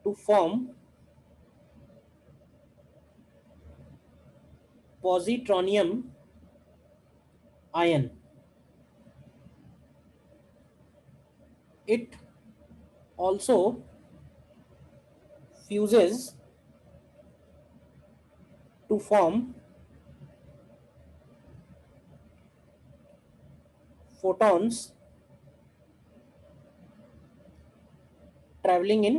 to form positronium ion. It also fuses to form photons traveling in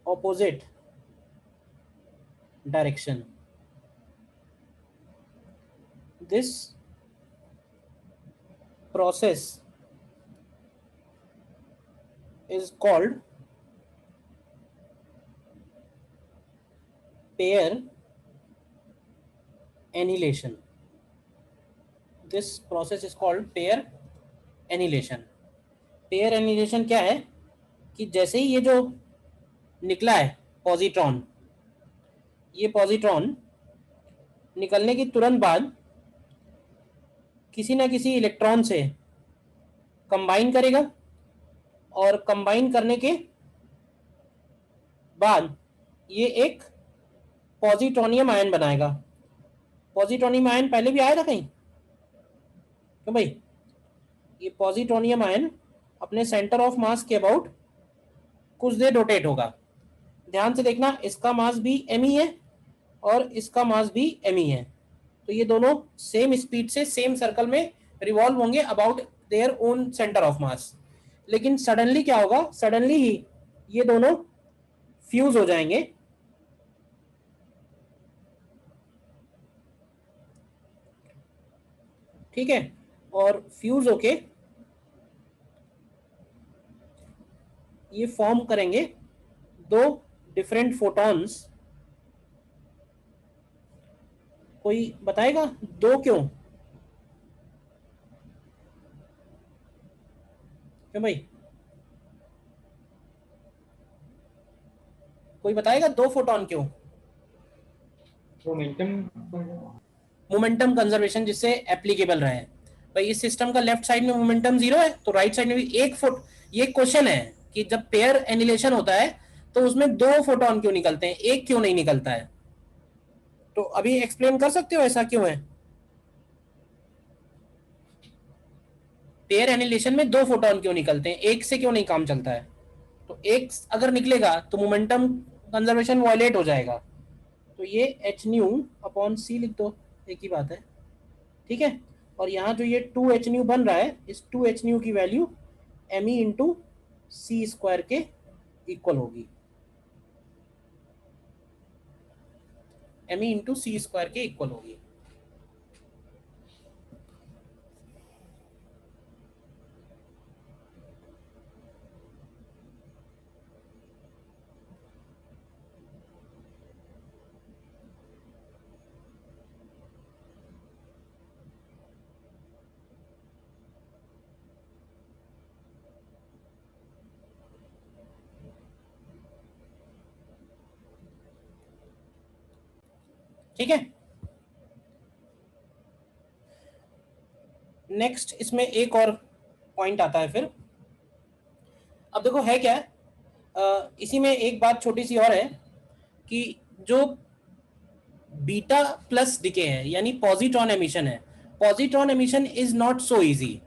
opposite direction. This process is called pair annihilation. This process is called pair annihilation. Pair annihilation क्या है कि जैसे ही ये जो निकला है पॉजिट्रॉन, ये पॉजिट्रॉन निकलने की तुरंत बाद किसी ना किसी इलेक्ट्रॉन से कंबाइन करेगा, और कंबाइन करने के बाद ये एक पॉजिट्रोनियम आयन बनाएगा। पॉजिट्रोनियम आयन पहले भी आया था कहीं क्यों भाई? ये पॉजिट्रोनियम आयन अपने सेंटर ऑफ मास के अबाउट कुछ देर रोटेट होगा। ध्यान से देखना, इसका मास भी m ही है और इसका मास भी m ही है, तो ये दोनों सेम स्पीड से सेम सर्कल में रिवॉल्व होंगे about their own centre of mass. लेकिन सडनली क्या होगा, सडनली ही ये दोनों फ्यूज हो जाएंगे, ठीक है, और फ्यूज होके ये फॉर्म करेंगे दो डिफरेंट फोटॉन्स। कोई बताएगा दो क्यों? क्यों भाई, कोई बताएगा दो फोटॉन क्यों? मोमेंटम कंजर्वेशन जिससे एप्लीकेबल रहे भाई। इस सिस्टम का लेफ्ट साइड में मोमेंटम 0 है, तो राइट साइड में भी एक फोट। ये क्वेश्चन है कि जब पेयर एनिलेशन होता है तो उसमें दो फोटॉन क्यों निकलते हैं, एक क्यों नहीं निकलता है? तो अभी एक्सप्लेन कर सकते हो ऐसा क्यों है? पेयर एनिलेशन में दो फोटॉन क्यों निकलते हैं, एक से क्यों नहीं काम चलता है? तो एक अगर निकलेगा तो मोमेंटम कंजर्वेशन वायलेट हो जाएगा। तो ये एच न्यू अपॉन सी लिख दो, एक ही बात है, ठीक है। और यहाँ जो ये 2h न्यू बन रहा है, इस 2h न्यू की value M E into c square के इक्वल होगी, M E into c square के इक्वल होगी। ठीक है। नेक्स्ट इसमें एक और पॉइंट आता है फिर। अब देखो है क्या, इसी में एक बात छोटी सी और है कि जो बीटा प्लस डिके है यानी पॉजिट्रॉन एमिशन है, positron emission is not so easy.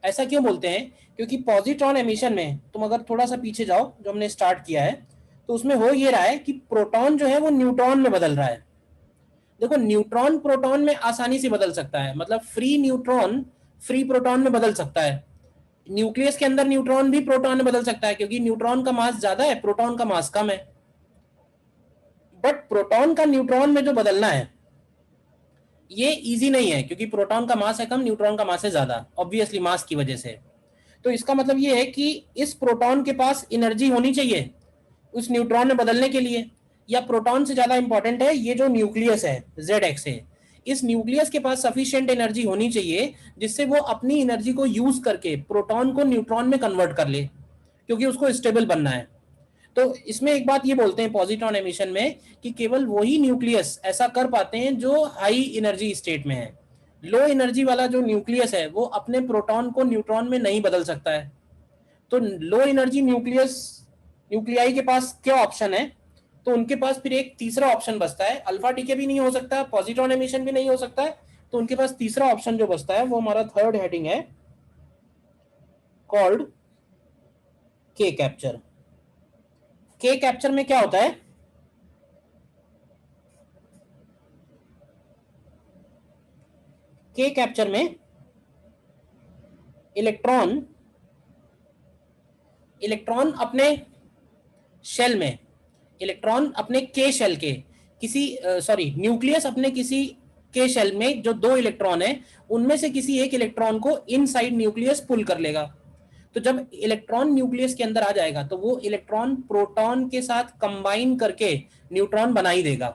ऐसा क्यों बोलते हैं? क्योंकि पॉजिट्रॉन एमिशन में तुम अगर थोड़ा सा पीछे जाओ, जो हमने स्टार्ट किया है, तो उसमें हो ये रहा है कि प्रोटॉन जो है वो न्यूट्रॉन में बदल रहा है। देखो न्यूट्रॉन प्रोटॉन में आसानी से बदल सकता है, मतलब फ्री न्यूट्रॉन फ्री प्रोटॉन में बदल सकता है। न्यूक्लियस के अंदर न्यूट्रॉन भी प्रोटॉन में बदल सकता है, क्योंकि न्यूट्रॉन का मास ज्यादा है, प्रोटॉन का मास कम है। बट प्रोटॉन का न्यूट्रॉन में जो बदलना है ये इजी नहीं है, क्योंकि प्रोटॉन का मास है कम, न्यूट्रॉन का मास है ज्यादा, ऑब्वियसली मास की वजह से। तो इसका मतलब ये है कि इस प्रोटॉन के पास एनर्जी होनी चाहिए उस न्यूट्रॉन में बदलने के लिए, या प्रोटॉन से ज्यादा इंपॉर्टेंट है ये जो न्यूक्लियस है जेड एक्स है, इस न्यूक्लियस के पास सफिशिएंट एनर्जी होनी चाहिए जिससे वो अपनी एनर्जी को यूज करके प्रोटॉन को न्यूट्रॉन में कन्वर्ट कर ले, क्योंकि उसको स्टेबल बनना है। तो इसमें एक बात ये बोलते हैं पॉजिट्रॉन एमिशन में कि केवल वही न्यूक्लियस ऐसा कर पाते हैं जो हाई एनर्जी स्टेट में है। लो एनर्जी वाला जो न्यूक्लियस है वो अपने प्रोटॉन को न्यूट्रॉन में नहीं बदल सकता है। तो लो एनर्जी न्यूक्लियाई के पास क्या ऑप्शन है? तो उनके पास फिर एक तीसरा ऑप्शन बचता है, अल्फा डीके भी नहीं हो सकता, पॉजिट्रॉन एमिशन भी नहीं हो सकता है, तो उनके पास तीसरा ऑप्शन जो बचता है वो हमारा थर्ड हेडिंग है, कॉल्ड के कैप्चर। के कैप्चर में क्या होता है? के कैप्चर में इलेक्ट्रॉन अपने शेल में, इलेक्ट्रॉन अपने के शेल के किसी न्यूक्लियस अपने किसी के शेल में जो दो इलेक्ट्रॉन है उनमें से किसी एक इलेक्ट्रॉन को इनसाइड न्यूक्लियस पुल कर लेगा। तो जब इलेक्ट्रॉन न्यूक्लियस के अंदर आ जाएगा तो वो इलेक्ट्रॉन प्रोटॉन के साथ कंबाइन करके न्यूट्रॉन बना ही देगा,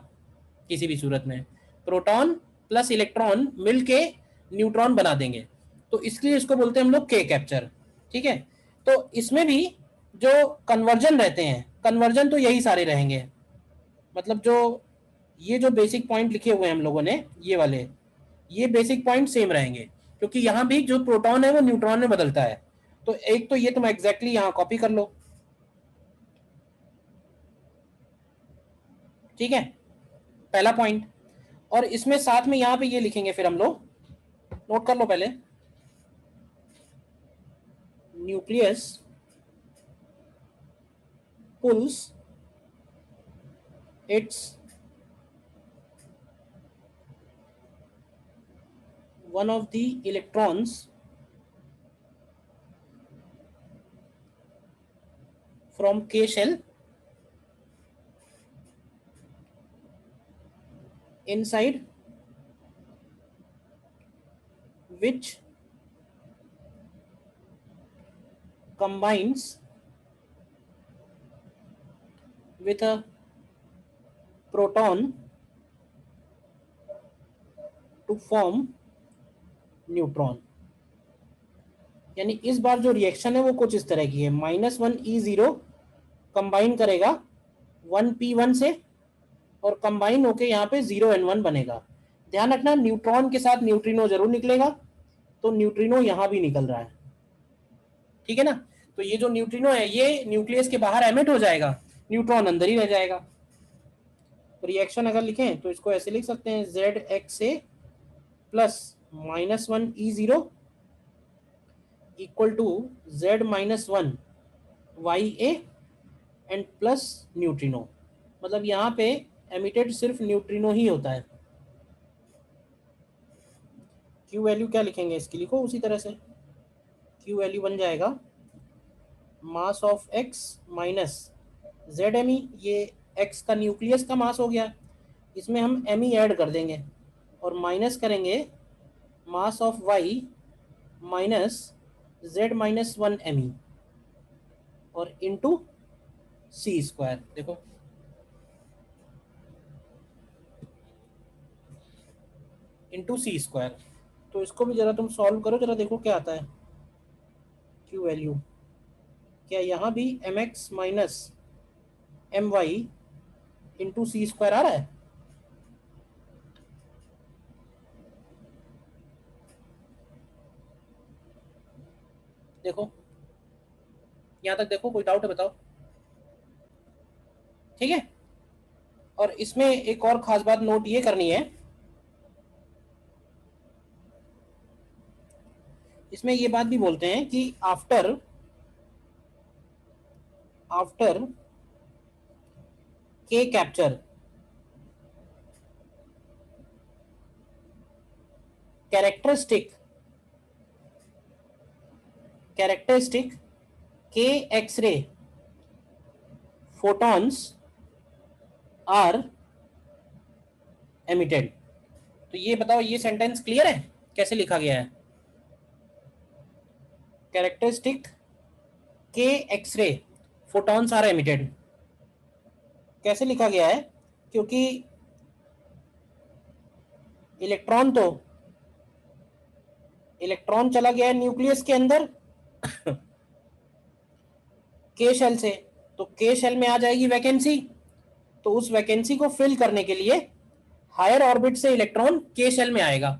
किसी भी सूरत में प्रोटॉन प्लस इलेक्ट्रॉन मिलके न्यूट्रॉन बना देंगे। तो इसलिए इसको बोलते हैं हम लोग के कैप्चर। ठीक है। तो इसमें भी जो कन्वर्जन रहते हैं, कन्वर्जन तो यही सारे रहेंगे, मतलब जो ये जो बेसिक पॉइंट लिखे हुए हैं हम लोगों ने ये वाले, ये बेसिक पॉइंट सेम रहेंगे, क्योंकि यहाँ भी जो प्रोटॉन है वो न्यूट्रॉन में बदलता है। तो एक तो ये तुम एग्जैक्टली यहाँ कॉपी कर लो। ठीक है, पहला पॉइंट। और इसमें साथ में यहाँ पे ये लिखेंगे फिर हम लोग, नोट कर लो पहले, nucleus pulls its one of the electrons from K shell inside which combines with a proton to form neutron. यानी इस बार जो रिएक्शन है वो कुछ इस तरह की है, -1E0 कंबाइन करेगा 1P1 से और कंबाइन होके यहाँ पे 0N1 बनेगा। ध्यान रखना न्यूट्रॉन के साथ न्यूट्रिनो जरूर निकलेगा, तो न्यूट्रिनो यहाँ भी निकल रहा है। ठीक है ना। तो ये जो न्यूट्रिनो है ये न्यूक्लियस के बाहर एमिट हो जाएगा, न्यूट्रॉन अंदर ही रह जाएगा। रिएक्शन अगर लिखें तो इसको ऐसे लिख सकते हैं, ZXA plus -1E0 equal to Z-1 YA and plus neutrino. मतलब यहाँ पे एमिटेड सिर्फ न्यूट्रिनो ही होता है। क्यू वैल्यू क्या लिखेंगे इसकी, लिखो उसी तरह से, क्यू वैल्यू बन जाएगा mass of x minus z m e, ये एक्स का न्यूक्लियस का मास हो गया, इसमें हम एम ई ऐड कर देंगे और माइनस करेंगे mass of y minus Z-1 m e और इनटू सी स्क्वायर। देखो इनटू सी स्क्वायर। तो इसको भी जरा तुम सॉल्व करो, जरा देखो क्या आता है क्यू वैल्यू। क्या यहाँ भी mx minus my into c square आ रहा है? देखो, यहाँ तक देखो, कोई डाउट है बताओ? ठीक है। और इसमें एक और खास बात नोट ये करनी है, इसमें ये बात भी बोलते हैं कि आफ्टर के कैप्चर कैरेक्टरिस्टिक के एक्स-रे photons आर एमिटेड। तो ये बताओ, ये सेंटेंस क्लियर है कैसे लिखा गया है? कैरेक्टरिस्टिक के एक्स-रे photons आर एमिटेड कैसे लिखा गया है? क्योंकि इलेक्ट्रॉन चला गया है न्यूक्लियस के अंदर के शेल से, तो के शेल में आ जाएगी वैकेंसी, तो उस वैकेंसी को फिल करने के लिए हायर ऑर्बिट से इलेक्ट्रॉन के शेल में आएगा।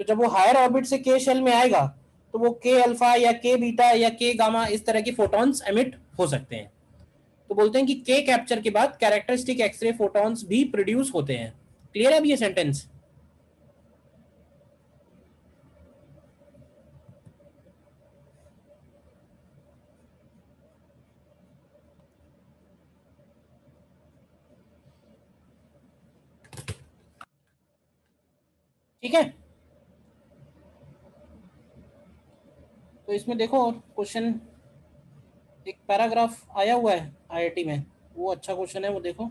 तो जब वो हायर ऑर्बिट से के शेल में आएगा तो वो के अल्फा या के बीटा या के गामा इस तरह के फोटॉन्स एमिट हो सकते हैं। तो बोलते हैं कि के कैप्चर के बाद कैरेक्टरिस्टिक एक्सरे फोटॉन्स भी प्रोड्यूस होते हैं। क्लियर है अभी ये सेंटेंस? ठीक है। तो इसमें देखो क्वेश्चन, एक पैराग्राफ आया हुआ है आईआईटी में, वो अच्छा क्वेश्चन है, वो देखो।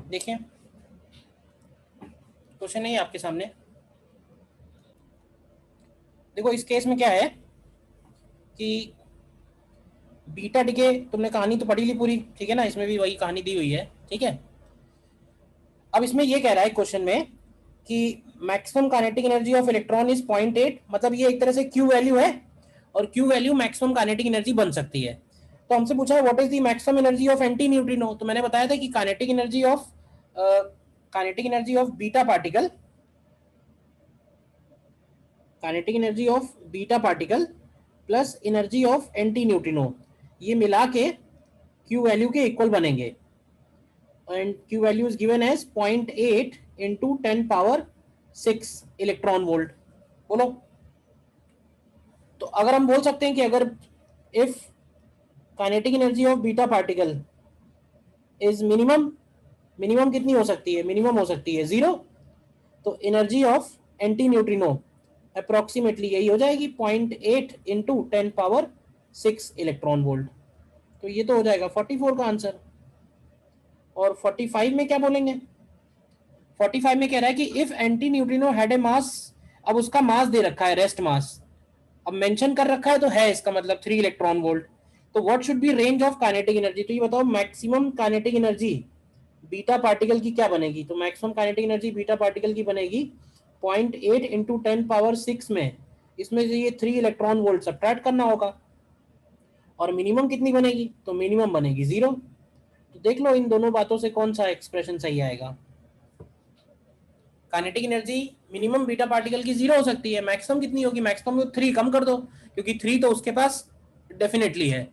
देखिए क्वेश्चन है आपके सामने। देखो इस केस में क्या है कि बीटा डिके, तुमने कहानी तो पढ़ी ली पूरी, ठीक है ना? इसमें भी वही कहानी दी हुई है, ठीक है। अब इसमें ये कह रहा है क्वेश्चन में कि maximum kinetic energy of electron is 0.8, मतलब ये एक तरह से क्यू वैल्यू है और Q value maximum kinetic energy बन सकती है। तो हमसे पूछा है what is the maximum energy of anti neutrino. तो मैंने बताया था कि kinetic energy of beta particle plus energy of anti neutrino, ये मिला के क्यू वैल्यू के इक्वल बनेंगे। And Q value is given as 0.8 into 10⁻6 electron volt. बोलो, तो अगर हम बोल सकते हैं कि अगर if kinetic energy of beta particle is minimum कितनी हो सकती है? मिनिमम हो सकती है 0, तो energy of anti neutrino approximately यही हो जाएगी 0.8 इंटू 10⁻6 इलेक्ट्रॉन वोल्ट। तो ये तो हो जाएगा 44 का आंसर। और 45 में क्या बोलेंगे? 45 में कह रहा है कि if antineutrino had a mass, अब उसका मास दे रखा है, रेस्ट मास अब मेंशन कर रखा है, तो है इसका मतलब 3 इलेक्ट्रॉन वोल्ट। तो what should be range of kinetic energy? तो ये बताओ maximum kinetic energy beta particle की क्या बनेगी? तो maximum kinetic energy beta particle की बनेगी 0.8 इंटू 10⁻6 में, इसमें से ये 3 इलेक्ट्रॉन वोल्ट सब्ट्रैक्ट करना होगा। और मिनिमम कितनी बनेगी? तो मिनिमम बनेगी 0। तो देख लो इन दोनों बातों से कौन सा एक्सप्रेशन सही आएगा। Kinetic energy minimum beta particle की 0 हो सकती है, मैक्सिमम कितनी होगी? मैक्सिमम को 3 कम कर दो, क्योंकि 3 तो उसके पास डेफिनेटली है।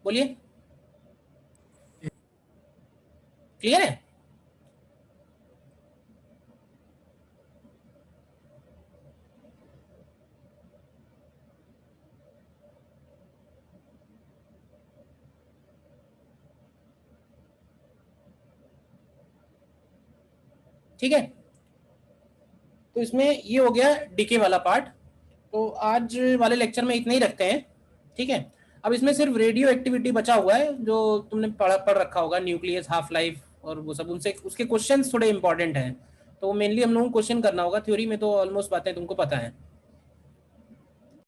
बोलिए, क्लियर है? ठीक है, तो इसमें ये हो गया डीके वाला पार्ट। तो आज वाले लेक्चर में इतना ही रखते हैं, ठीक है। अब इसमें सिर्फ रेडियो एक्टिविटी बचा हुआ है, जो तुमने पढ़ रखा होगा, न्यूक्लियस, हाफ लाइफ और वो सब, उनसे उसके क्वेश्चंस थोड़े इंपॉर्टेंट हैं, तो मेनली हम लोगों को क्वेश्चन करना होगा। थ्योरी में तो ऑलमोस्ट बातें तुमको पता है।